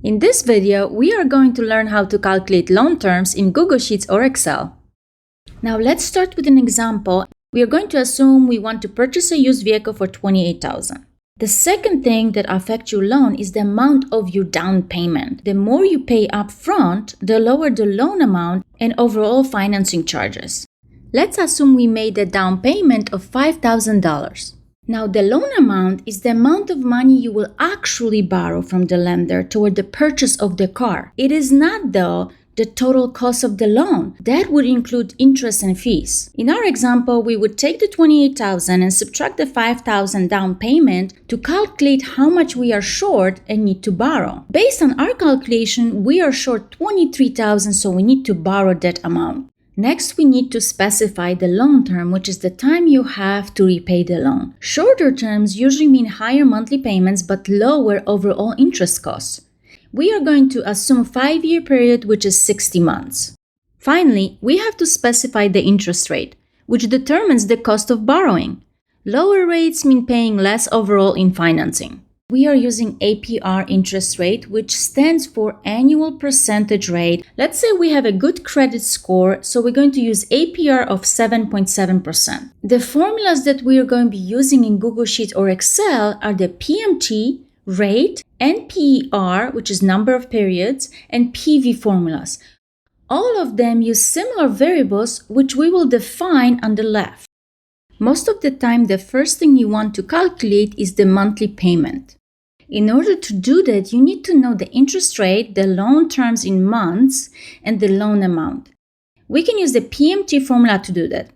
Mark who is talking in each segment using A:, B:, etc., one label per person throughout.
A: In this video, we are going to learn how to calculate loan terms in Google Sheets or Excel. Now let's start with an example. We are going to assume we want to purchase a used vehicle for $28,000. The second thing that affects your loan is the amount of your down payment. The more you pay up front, the lower the loan amount and overall financing charges. Let's assume we made a down payment of $5,000. Now, the loan amount is the amount of money you will actually borrow from the lender toward the purchase of the car. It is not, though, the total cost of the loan. That would include interest and fees. In our example, we would take the $28,000 and subtract the $5,000 down payment to calculate how much we are short and need to borrow. Based on our calculation, we are short $23,000, so we need to borrow that amount. Next, we need to specify the loan term, which is the time you have to repay the loan. Shorter terms usually mean higher monthly payments but lower overall interest costs. We are going to assume a 5-year period, which is 60 months. Finally, we have to specify the interest rate, which determines the cost of borrowing. Lower rates mean paying less overall in financing. We are using APR interest rate, which stands for annual percentage rate. Let's say we have a good credit score, so we're going to use APR of 7.7%. The formulas that we are going to be using in Google Sheets or Excel are the PMT, rate, NPER, which is number of periods, and PV formulas. All of them use similar variables, which we will define on the left. Most of the time, the first thing you want to calculate is the monthly payment. In order to do that, you need to know the interest rate, the loan terms in months, and the loan amount. We can use the PMT formula to do that.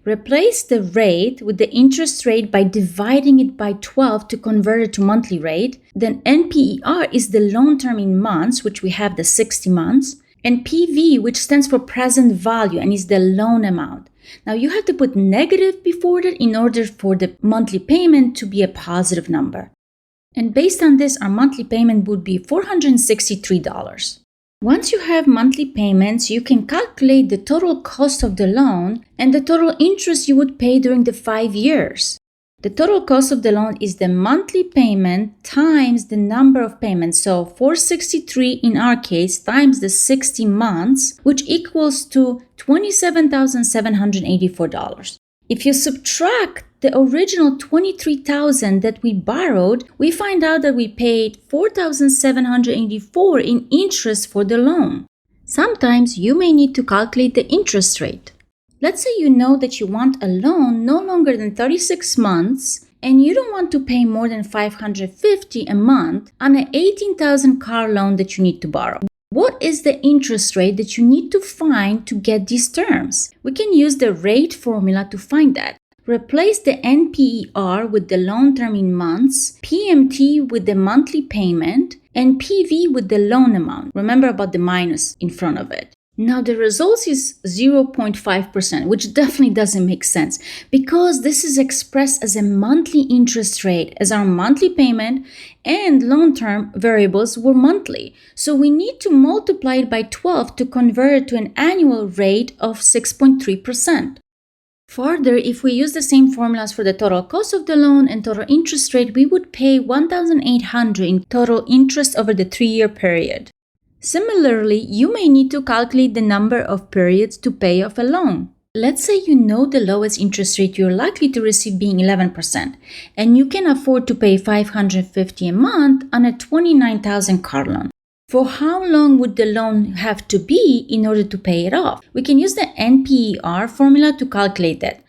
A: Replace the rate with the interest rate by dividing it by 12 to convert it to monthly rate. Then NPER is the loan term in months, which we have the 60 months, and PV, which stands for present value and is the loan amount. Now you have to put negative before that in order for the monthly payment to be a positive number. And based on this, our monthly payment would be $463. Once you have monthly payments, you can calculate the total cost of the loan and the total interest you would pay during the 5 years. The total cost of the loan is the monthly payment times the number of payments. So $463 in our case times the 60 months, which equals to $27,784. If you subtract the original $23,000 that we borrowed, we find out that we paid $4,784 in interest for the loan. Sometimes you may need to calculate the interest rate. Let's say you know that you want a loan no longer than 36 months and you don't want to pay more than $550 a month on an $18,000 car loan that you need to borrow. What is the interest rate that you need to find to get these terms? We can use the rate formula to find that. Replace the NPER with the loan term in months, PMT with the monthly payment, and PV with the loan amount. Remember about the minus in front of it. Now the result is 0.5%, which definitely doesn't make sense because this is expressed as a monthly interest rate as our monthly payment and loan term variables were monthly. So we need to multiply it by 12 to convert it to an annual rate of 6.3%. Further, if we use the same formulas for the total cost of the loan and total interest rate, we would pay $1,800 in total interest over the 3-year period. Similarly, you may need to calculate the number of periods to pay off a loan. Let's say you know the lowest interest rate you're likely to receive being 11%, and you can afford to pay $550 a month on a $29,000 car loan. For how long would the loan have to be in order to pay it off? We can use the NPER formula to calculate that.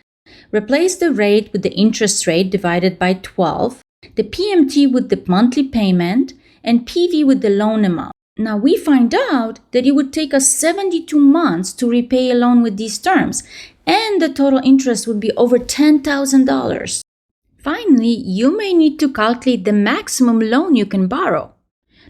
A: Replace the rate with the interest rate divided by 12, the PMT with the monthly payment, and PV with the loan amount. Now we find out that it would take us 72 months to repay a loan with these terms, and the total interest would be over $10,000. Finally, you may need to calculate the maximum loan you can borrow.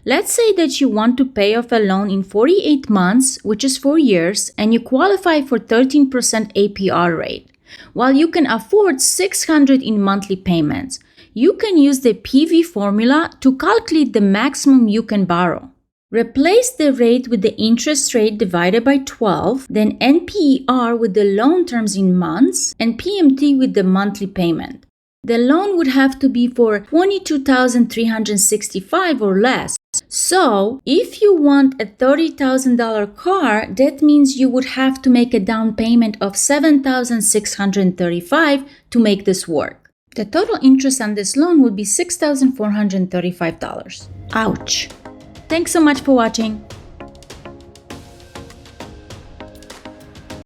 A: Let's say that you want to pay off a loan in 48 months, which is 4 years, and you qualify for 13% APR rate. While you can afford $600 in monthly payments, you can use the PV formula to calculate the maximum you can borrow. Replace the rate with the interest rate divided by 12, then NPER with the loan terms in months, and PMT with the monthly payment. The loan would have to be for $22,365 or less. So if you want a $30,000 car, that means you would have to make a down payment of $7,635 to make this work. The total interest on this loan would be $6,435. Ouch. Thanks so much for watching.